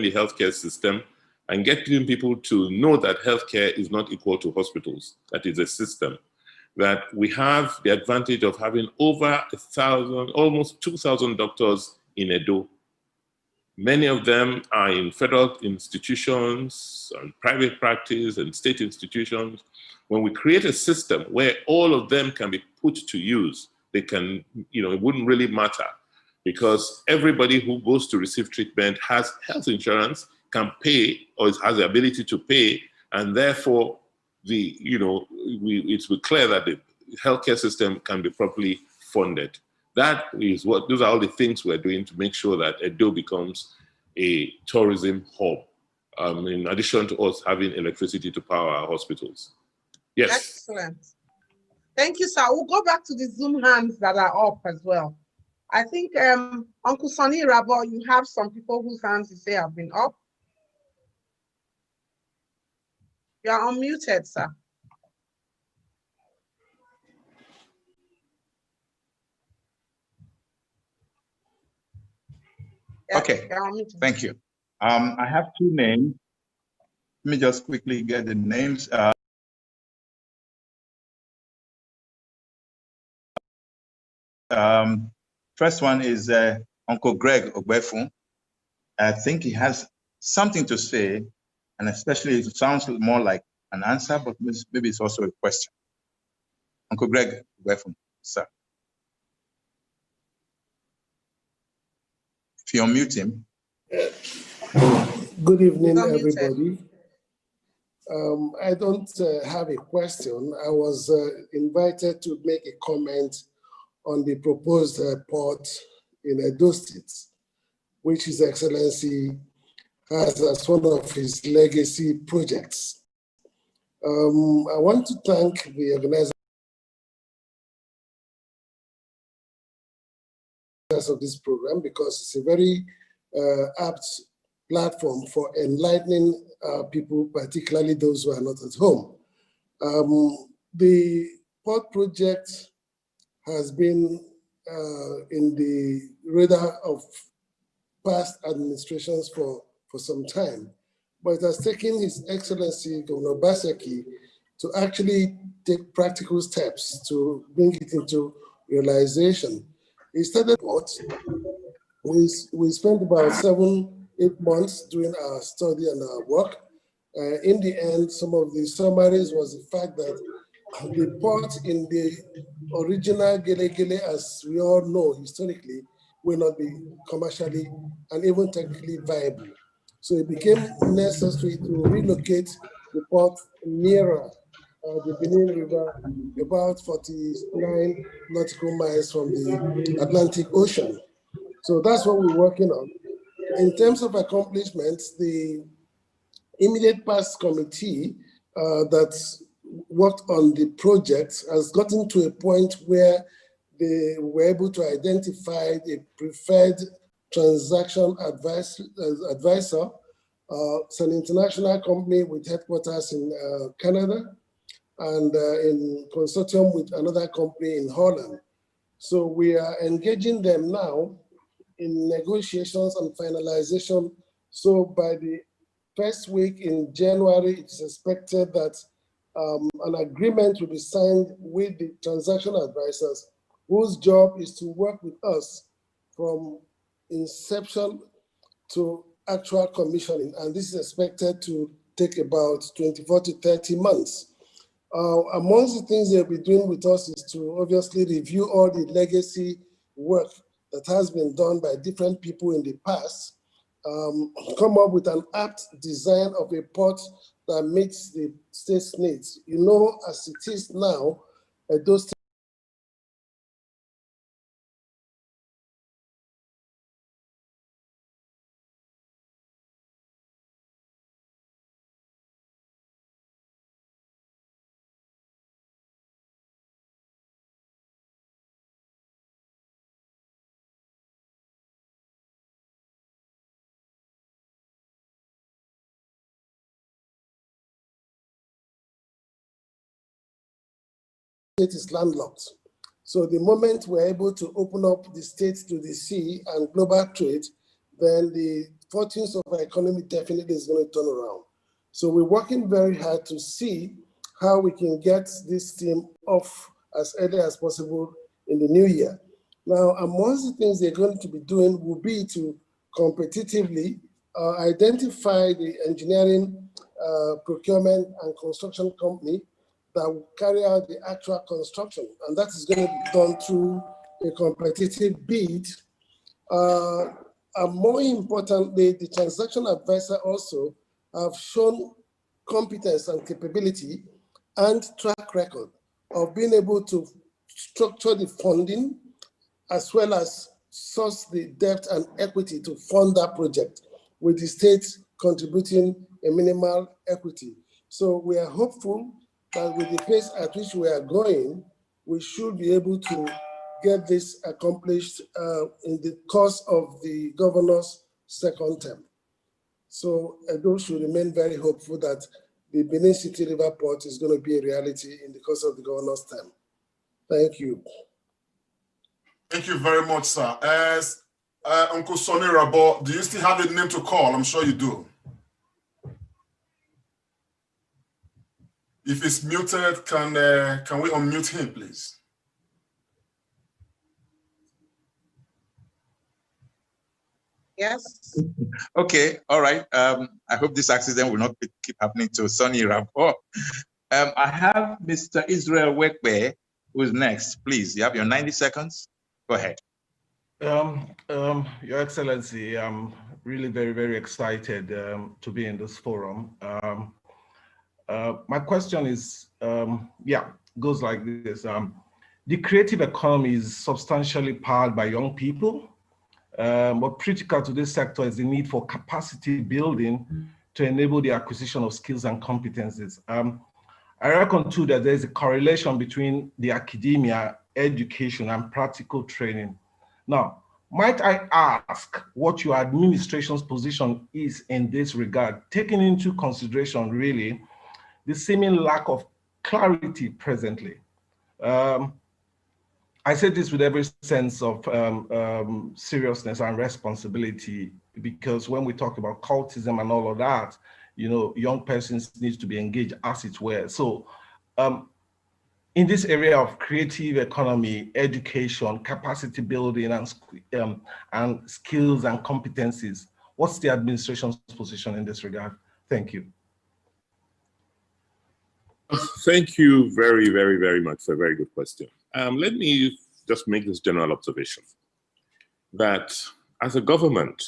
the healthcare system and getting people to know that healthcare is not equal to hospitals, that is a system. That we have the advantage of having over 1,000, almost 2,000 doctors in Edo. Many of them are in federal institutions, and private practice, and state institutions. When we create a system where all of them can be put to use, they can, it wouldn't really matter, because everybody who goes to receive treatment has health insurance, can pay, or has the ability to pay, and therefore it's clear that the healthcare system can be properly funded. Those are all the things we're doing to make sure that Edo becomes a tourism hub, in addition to us having electricity to power our hospitals. Yes. Excellent. Thank you, sir. We'll go back to the Zoom hands that are up as well. I think Uncle Sonny Rabo, you have some people whose hands you say have been up. You are unmuted, sir. Okay, thank you. I have two names. Let me just quickly get the names. First one is Uncle Greg Ogbefun. I think he has something to say, and especially it sounds more like an answer, but maybe it's also a question. Uncle Greg Ogbefun, sir. If you unmute him. Good evening, everybody. I don't have a question. I was invited to make a comment on the proposed port in Edo State, which His Excellency has as one of his legacy projects. I want to thank the organizers of this program, because it's a very apt platform for enlightening people, particularly those who are not at home. The port project has been in the radar of past administrations for some time, but it has taken His Excellency Governor Obaseki to actually take practical steps to bring it into realization. He started port. We spent about 7-8 months doing our study and our work. In the end, some of the summaries was the fact that the port in the original Gele Gele, as we all know historically, will not be commercially and even technically viable. So it became necessary to relocate the port nearer the Benin River, about 49 nautical miles from the Atlantic Ocean. So that's what we're working on. In terms of accomplishments, the immediate past committee that worked on the project has gotten to a point where they were able to identify the preferred transaction advisor. It's an international company with headquarters in Canada and in consortium with another company in Holland. So we are engaging them now in negotiations and finalization. So by the first week in January, it's expected that an agreement will be signed with the transaction advisors, whose job is to work with us from inception to actual commissioning. And this is expected to take about 24 to 30 months. Amongst the things they'll be doing with us is to obviously review all the legacy work that has been done by different people in the past, come up with an apt design of a port that meets the state's needs. You know, as it is now, those state is landlocked. So the moment we're able to open up the state to the sea and global trade, then the fortunes of our economy definitely is going to turn around. So we're working very hard to see how we can get this team off as early as possible in the new year. Now, amongst the things they're going to be doing will be to competitively identify the engineering, procurement, and construction company that will carry out the actual construction. And that is going to be done through a competitive bid. And more importantly, the transaction advisor also have shown competence and capability and track record of being able to structure the funding as well as source the debt and equity to fund that project, with the state contributing a minimal equity. So we are hopeful that with the pace at which we are going, we should be able to get this accomplished in the course of the governor's second term. So those should remain very hopeful that the Benin City River Port is going to be a reality in the course of the governor's term. Thank you. Thank you very much, sir. Uncle Sonny Rabo, do you still have a name to call? I'm sure you do. If it's muted, can we unmute him, please? Yes. Okay, all right. I hope this accident will not keep happening to Sonny Rabo. I have Mr. Israel Wekbe, who's next. Please, you have your 90 seconds. Go ahead. Your Excellency, I'm really very, very excited to be in this forum. My question is, goes like this. The creative economy is substantially powered by young people. But critical to this sector is the need for capacity building to enable the acquisition of skills and competencies. I reckon too that there's a correlation between the academia, education, and practical training. Now, might I ask what your administration's position is in this regard, taking into consideration really the seeming lack of clarity presently? I say this with every sense of seriousness and responsibility, because when we talk about cultism and all of that, you know, young persons need to be engaged as it were. So in this area of creative economy, education, capacity building, and skills and competencies, what's the administration's position in this regard? Thank you. Thank you very, very, very much for a very good question. Let me just make this general observation that as a government,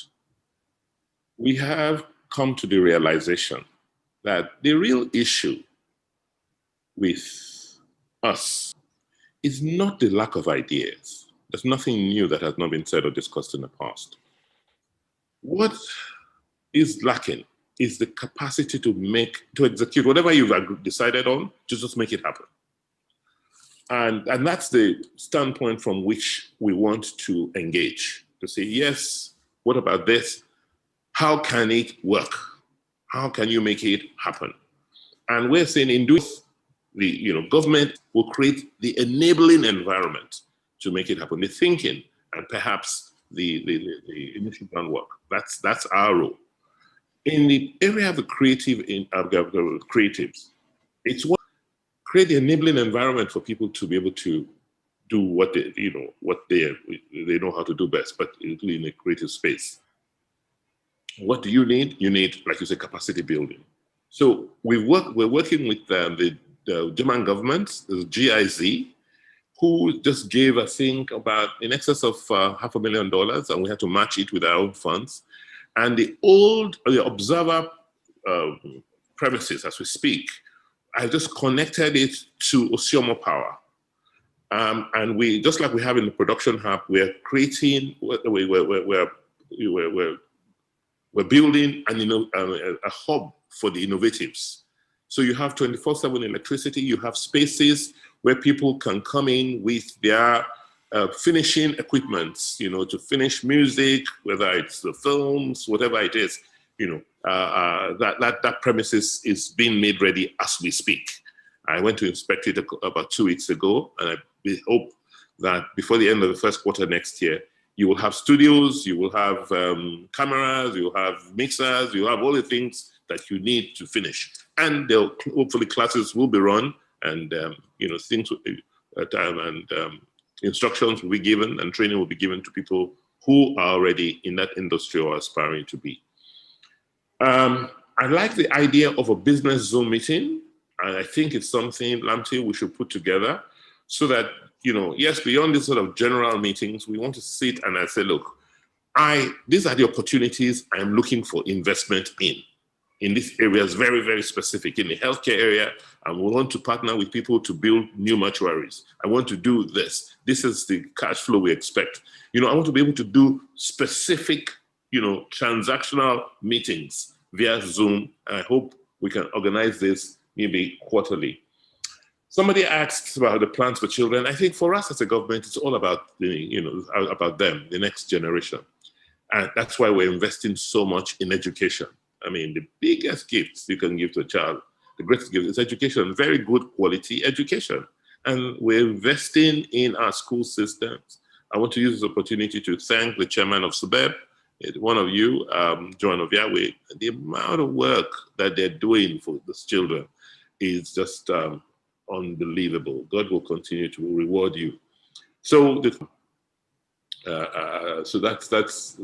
we have come to the realization that the real issue with us is not the lack of ideas. There's nothing new that has not been said or discussed in the past. What is lacking is the capacity to execute whatever you've decided on, to just make it happen. And that's the standpoint from which we want to engage, to say, yes, what about this? How can it work? How can you make it happen? And we're saying in doing the government will create the enabling environment to make it happen, the thinking and perhaps the initial groundwork. That's our role. In the area of the creatives, it's what create the enabling environment for people to be able to do what they know how to do best, but in a creative space. What do you need? You need, like you say, capacity building. So we're working with the German government, the GIZ, who just gave, I think, about in excess of $500,000, and we had to match it with our own funds. And the Observer premises, as we speak, I just connected it to Osiomo Power. And we, just like we have in the production hub, we're creating, we're building a hub for the innovatives. So you have 24/7 electricity, you have spaces where people can come in with their finishing equipment, to finish music, whether it's the films, whatever it is, that premises is being made ready as we speak. I went to inspect it about 2 weeks ago, and we hope that before the end of the first quarter next year, You will have studios, you will have cameras, you will have mixers, you will have all the things that you need to finish. And hopefully classes will be run, and things instructions will be given, and training will be given to people who are already in that industry or aspiring to be. I like the idea of a business Zoom meeting, and I think it's something, Lamte, we should put together so that, yes, beyond this sort of general meetings, we want to sit and I say, look, these are the opportunities I'm looking for investment in this area is very, very specific. In the healthcare area, I want to partner with people to build new mortuaries. I want to do this. This is the cash flow we expect. I want to be able to do specific, transactional meetings via Zoom. And I hope we can organize this maybe quarterly. Somebody asked about the plans for children. I think for us as a government, it's all about about them, the next generation. And that's why we're investing so much in education. I mean, the biggest gifts you can give to a child, the greatest gift is education, very good quality education. And we're investing in our school systems. I want to use this opportunity to thank the chairman of SUBEB, one of you, Joan of Yahweh. The amount of work that they're doing for these children is just unbelievable. God will continue to reward you. So, that's.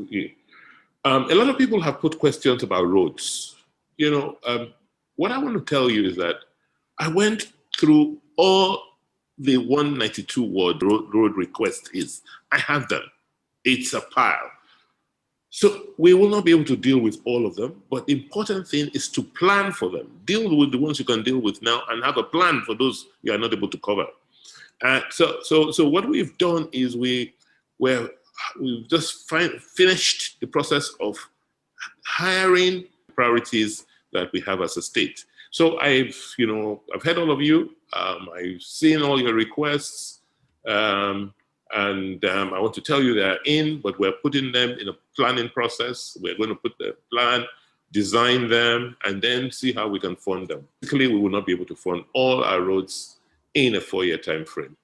A lot of people have put questions about roads. What I want to tell you is that I went through all the 192 ward road request is. I have them. It's a pile. So we will not be able to deal with all of them, but the important thing is to plan for them. Deal with the ones you can deal with now and have a plan for those you are not able to cover. So what we've done is we've just finished the process of hiring priorities that we have as a state. So I've heard all of you. I've seen all your requests, and I want to tell you they're in, but we're putting them in a planning process. We're going to put the plan, design them, and then see how we can fund them. Basically, we will not be able to fund all our roads in a 4-year time frame.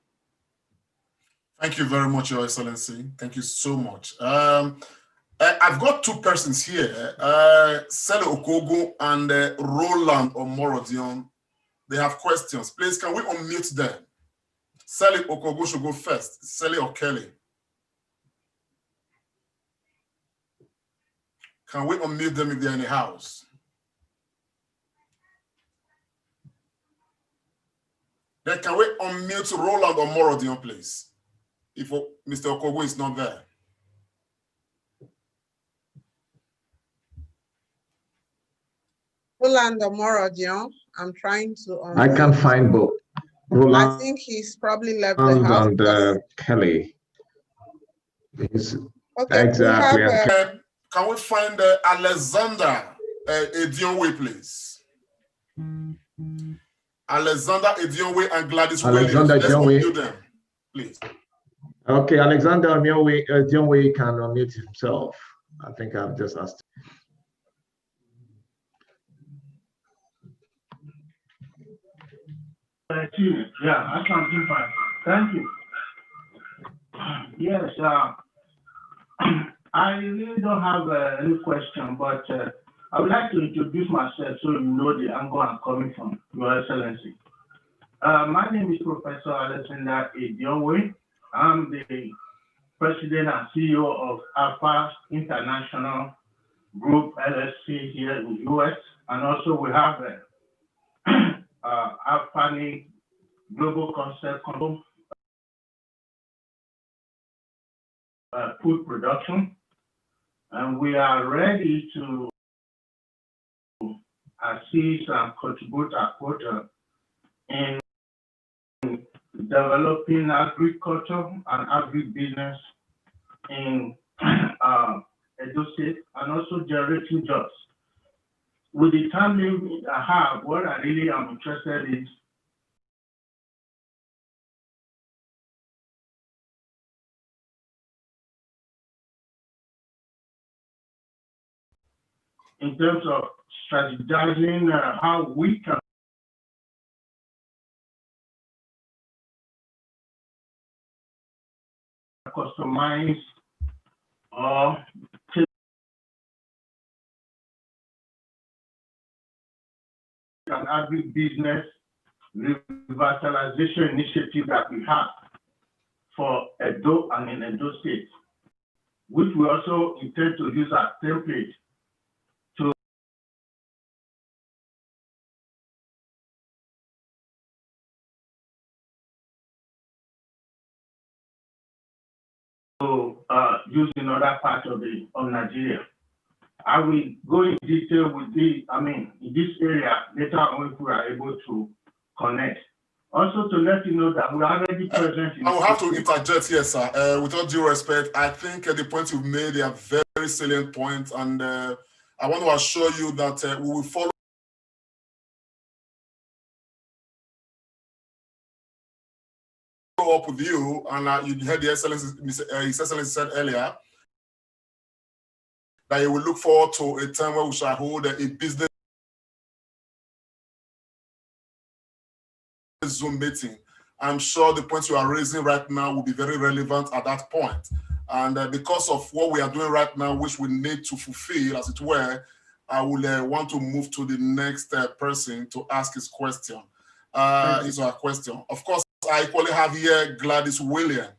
Thank you very much, Your Excellency. Thank you so much. I've got two persons here, Sele Okogo and Roland Omorodion. They have questions. Please, can we unmute them? Sele Okogo should go first. Sele or Kelly? Can we unmute them if they're in the house? Then can we unmute Roland Omorodion, please? If Mr. Okogo is not there. Roland Omorodion, I'm trying to. I can't find both. Roland, I think he's probably left the house. And Kelly. Okay, exactly. Can we find Alexander Edionwe, please? Alexander Edionwe and Gladys Alexander Williams. Let's Edionwe. unmute them, please. Okay, Alexander Edionwe can unmute himself. I think I've just asked. Thank you. Yeah, I can do fine. Thank you. Yes, I really don't have any question, but I would like to introduce myself so you know the angle I'm coming from, Your Excellency. My name is Professor Alexander Edionwe. I'm the President and CEO of AFA International Group LLC here in the US, and also we have AFANI Global Concept food production, and we are ready to assist and contribute our quota in developing agriculture and agribusiness in Edo State, and also generating jobs. With the time limit I have, what I really am interested in terms of strategizing how we can customize or an agribusiness revitalization initiative that we have for Edo and in Edo State, which we also intend to use as template to use in other parts of Nigeria. I will go in detail with in this area later on if we are able to connect. Also to let you know that we are already present in— I will have to interject here, sir. With all due respect, I think the points you've made are very salient points, and I want to assure you that we will follow up with you. And you heard the Excellency, His Excellency said earlier that he will look forward to a time where we shall hold a business Zoom meeting. I'm sure the points you are raising right now will be very relevant at that point. And because of what we are doing right now, which we need to fulfill, as it were, I will want to move to the next person to ask his question. His or her question. Of course, I equally have here Gladys William.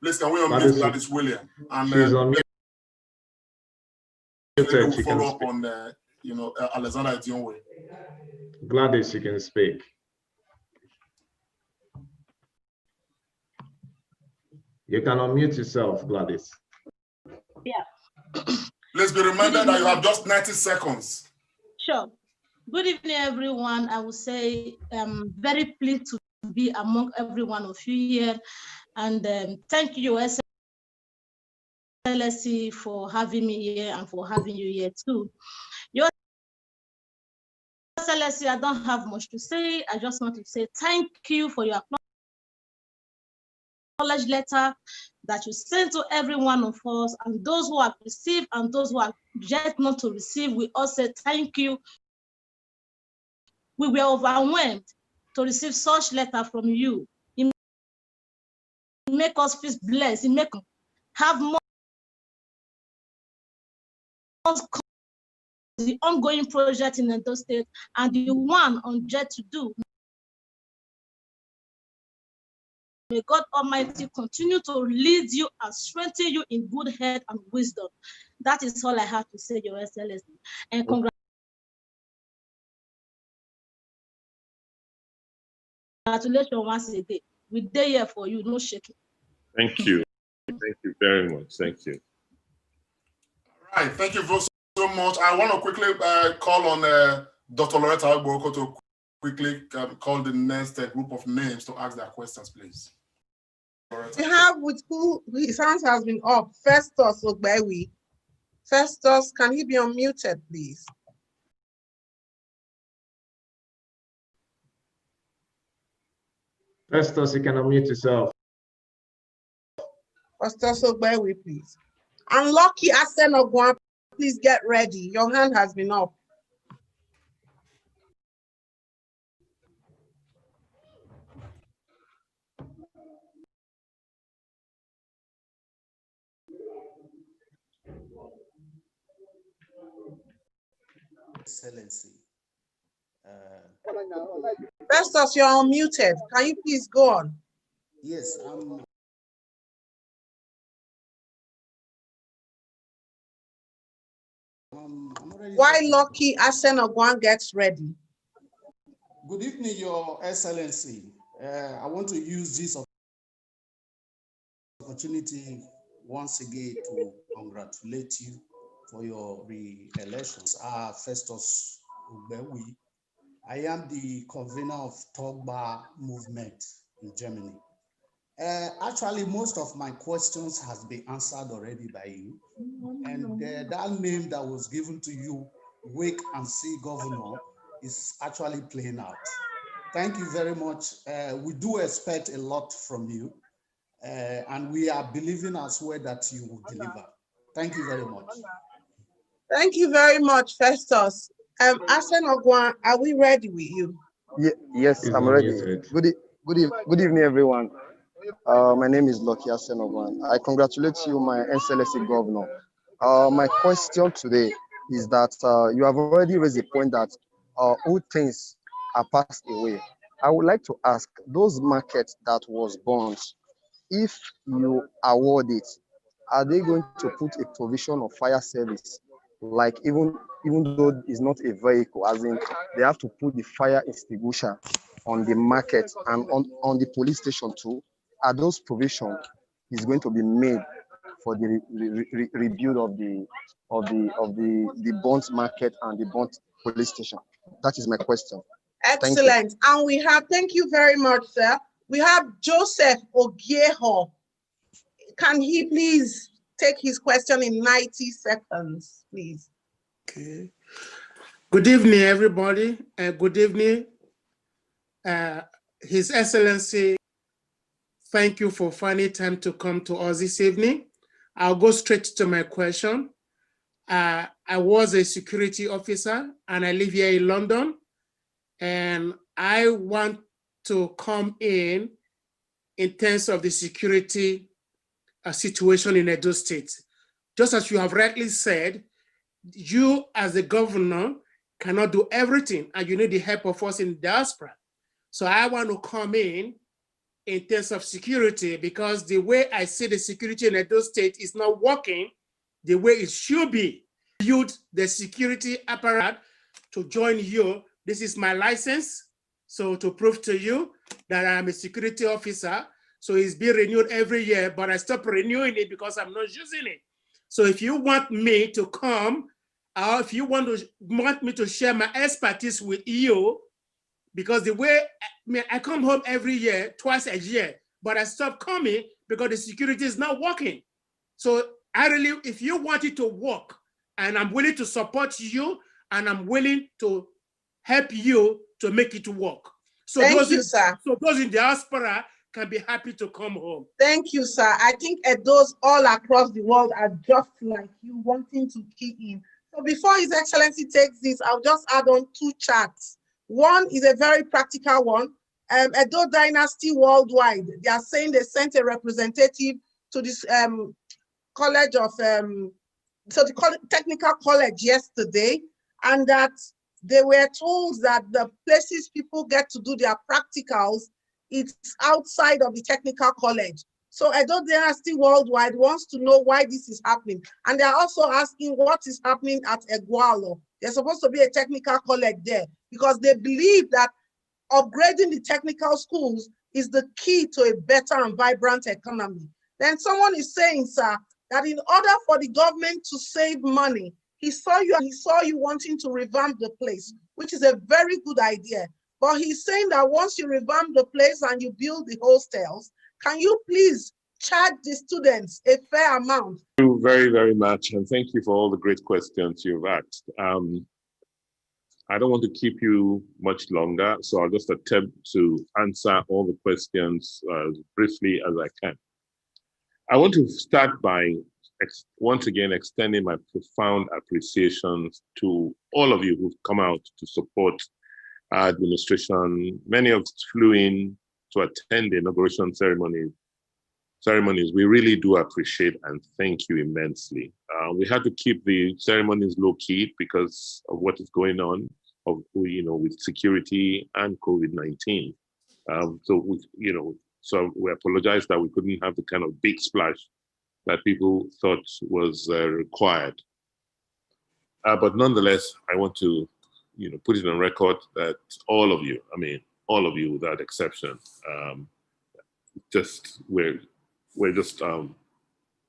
Please, can we unmute Gladys William? And she's on mute. we'll follow up on Alexander Dionwe. Gladys, you can speak. You can unmute yourself, Gladys. Yeah. Please be reminded that you have just 90 seconds. Sure. Good evening, everyone. I would say I'm very pleased to be among every one of you here. And thank you, SLSC, for having me here and for having you here too. Your SLSC, I don't have much to say. I just want to say thank you for your acknowledged letter that you sent to every one of us, and those who have received and those who are yet not to receive, we all say thank you. We were overwhelmed to receive such letter from you. It make us feel blessed. It make us have more the ongoing project in Edo State and the one on Jet to do. May God Almighty continue to lead you and strengthen you in good health and wisdom. That is all I have to say, Your Excellency. And congratulations once again. We're there for you, no shaking. Thank you. Thank you very much. Thank you. All right. Thank you so much. I want to quickly call on Dr. Loretta Agboko to quickly call the next group of names to ask their questions, please. We have with who his hand has been up, Festus Ogbewi. Festus, can he be unmuted, please? Festus, you can unmute yourself. Festus Ogbewi, please. And Lucky Asenogwan, please get ready. Your hand has been up. Excellency. Festus, you're unmuted. Can you please go on? Yes, I'm already. Why Lucky Asenogwan gets ready? Good evening, Your Excellency. I want to use this opportunity once again to congratulate you for your re-elections. Festus Ogbewi. I am the convener of Togba movement in Germany. Actually, most of my questions has been answered already by you. And that name that was given to you, Wake and See Governor, is actually playing out. Thank you very much. We do expect a lot from you. And we are believing as well that you will deliver. Thank you very much. Thank you very much, Festus. Asenogwan, are we ready with you? Yes, I'm ready. Good evening, everyone. My name is Lucky Asenovan. I congratulate you, my Excellency Governor. My question today is that you have already raised a point that old things are passed away. I would like to ask those markets that was burnt, if you award it, are they going to put a provision of fire service? Like even though it's not a vehicle, as in they have to put the fire extinguisher on the market and on the police station too. Are those provisions is going to be made for the rebuild of the burnt market and the burnt police station? That is my question. Excellent. And we have, thank you very much, sir. We have Joseph Ogieho. Can he please take his question in 90 seconds, please? Okay. Good evening, everybody. Good evening, His Excellency. Thank you for finding time to come to us this evening. I'll go straight to my question. I was a security officer and I live here in London. And I want to come in terms of the security situation in Edo State. Just as you have rightly said, you as the governor cannot do everything and you need the help of us in diaspora. So I want to come in terms of security because the way I see the security in Edo State is not working the way it should be. Use the security apparatus to join you. This is my license. So to prove to you that I'm a security officer. So it's being renewed every year, but I stopped renewing it because I'm not using it. So if you want me to come, or if you want me to share my expertise with you, because the way I come home every year, twice a year, but I stopped coming because the security is not working. So I really, if you want it to work, and I'm willing to support you, and I'm willing to help you to make it work. So Thank you, sir. So those in diaspora can be happy to come home. Thank you, sir. I think those all across the world are just like you, wanting to key in. So before His Excellency takes this, I'll just add on 2 charts. One is a very practical one. Edo Dynasty Worldwide, they are saying they sent a representative to this college of, so the technical college yesterday, and that they were told that the places people get to do their practicals, it's outside of the technical college. So Edo Dynasty Worldwide wants to know why this is happening. And they're also asking what is happening at Egualo. There's supposed to be a technical college there because they believe that upgrading the technical schools is the key to a better and vibrant economy. Then someone is saying, sir, that in order for the government to save money, he saw you wanting to revamp the place, which is a very good idea. But he's saying that once you revamp the place and you build the hostels, can you please charge the students a fair amount? Thank you very, very much. And thank you for all the great questions you've asked. I don't want to keep you much longer, so I'll just attempt to answer all the questions as briefly as I can. I want to start by once again extending my profound appreciations to all of you who've come out to support our administration. Many of us flew in to attend the inauguration ceremonies. We really do appreciate and thank you immensely. We had to keep the ceremonies low-key because of what is going on, with security and COVID-19. So we apologize that we couldn't have the kind of big splash that people thought was required. But nonetheless, I want to, put it on record that all of you without exception, we're just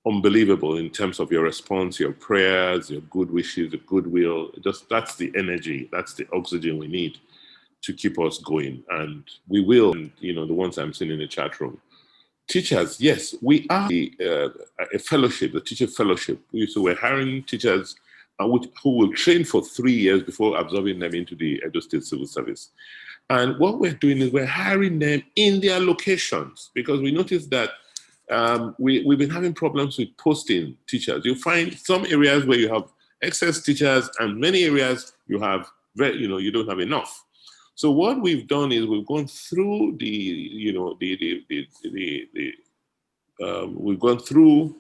unbelievable in terms of your response, your prayers, your good wishes, your goodwill. That's the energy, that's the oxygen we need to keep us going. And we will, the ones I'm seeing in the chat room. Teachers, yes, we are a fellowship, the teacher fellowship. So we're hiring teachers who will train for 3 years before absorbing them into the Edo State Civil Service. And what we're doing is we're hiring them in their locations because we noticed that we've been having problems with posting teachers. You find some areas where you have excess teachers and many areas you have, you don't have enough. So what we've done is we've gone through we've gone through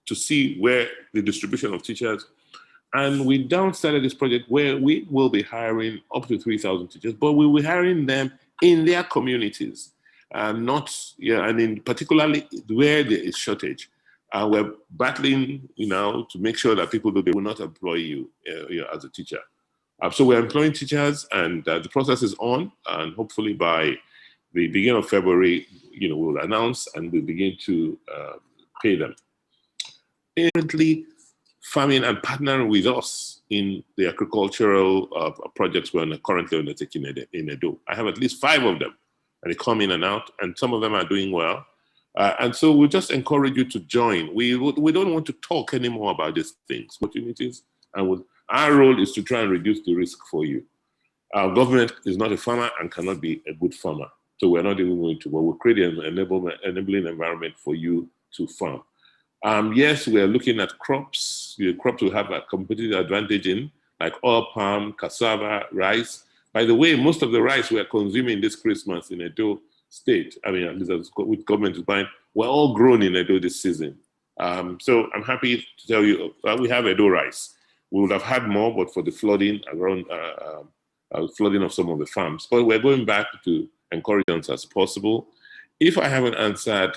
to see where the distribution of teachers, and we down started this project where we will be hiring up to 3,000 teachers, but we will be hiring them in their communities, and particularly where there is shortage. We're battling, to make sure that people they will not employ you, as a teacher. So we're employing teachers, and the process is on, and hopefully by the beginning of February, we'll announce and we'll begin to pay them. Currently, farming and partnering with us in the agricultural projects we're currently undertaking in Edo. I have at least 5 of them, and they come in and out, and some of them are doing well. And so we just encourage you to join. We don't want to talk anymore about these things, opportunities, and our role is to try and reduce the risk for you. Our government is not a farmer and cannot be a good farmer. So we're not even going to, but we'll create an enabling environment for you to farm. Yes, we are looking at crops. The crops will have a competitive advantage in, like oil palm, cassava, rice. By the way, most of the rice we are consuming this Christmas in Edo State, at least with government is buying, were all grown in Edo this season. So I'm happy to tell you we have Edo rice. We would have had more, but for the flooding around, flooding of some of the farms. But we're going back to encourage them as possible. If I haven't answered,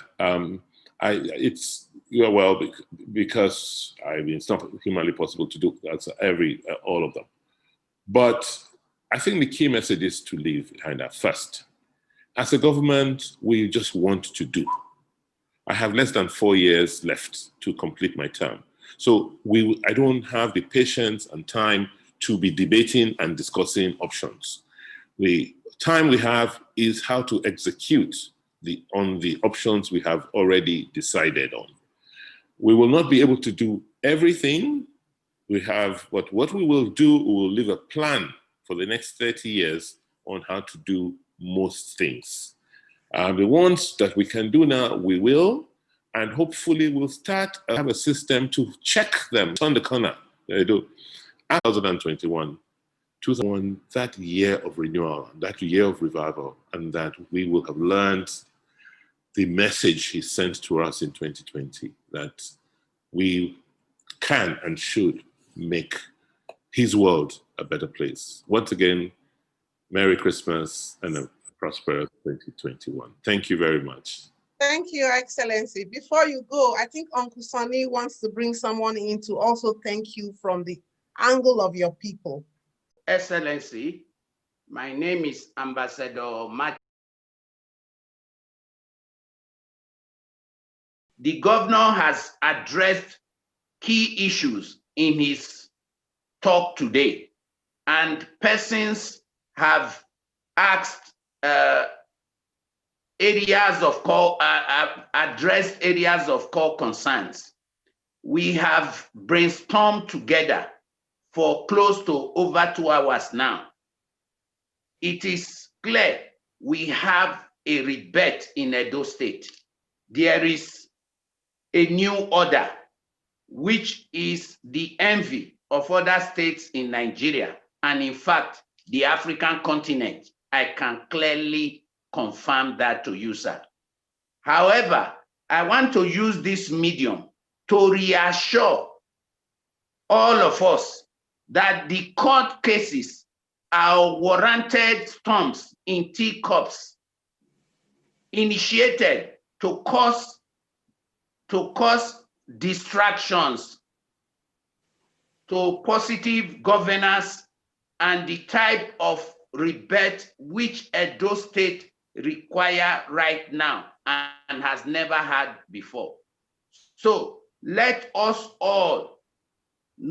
because it's not humanly possible to do answer all of them. But I think the key message is to leave behind that first. As a government, we just want to do. I have less than 4 years left to complete my term. So I don't have the patience and time to be debating and discussing options. The time we have is how to execute on the options we have already decided on. We will not be able to do everything we have, but what we will do, we will leave a plan for the next 30 years on how to do most things. The ones that we can do now, we will, and hopefully we'll start have a system to check them on the corner. 2021, that year of renewal, that year of revival, and that we will have learned the message he sent to us in 2020, that we can and should make his world a better place. Once again, Merry Christmas and a prosperous 2021. Thank you very much. Thank you, Excellency. Before you go, I think Uncle Sonny wants to bring someone in to also thank you from the angle of your people. Excellency, my name is Ambassador Matt. The governor has addressed key issues in his talk today, and persons have asked addressed areas of core concerns. We have brainstormed together for close to over 2 hours now. It is clear we have a rebirth in Edo State. There is a new order, which is the envy of other states in Nigeria, and in fact, the African continent. I can clearly confirm that to you, sir. However, I want to use this medium to reassure all of us that the court cases are warranted storms in teacups initiated to cause distractions to positive governance and the type of rebirth which Edo State require right now and has never had before. So let us all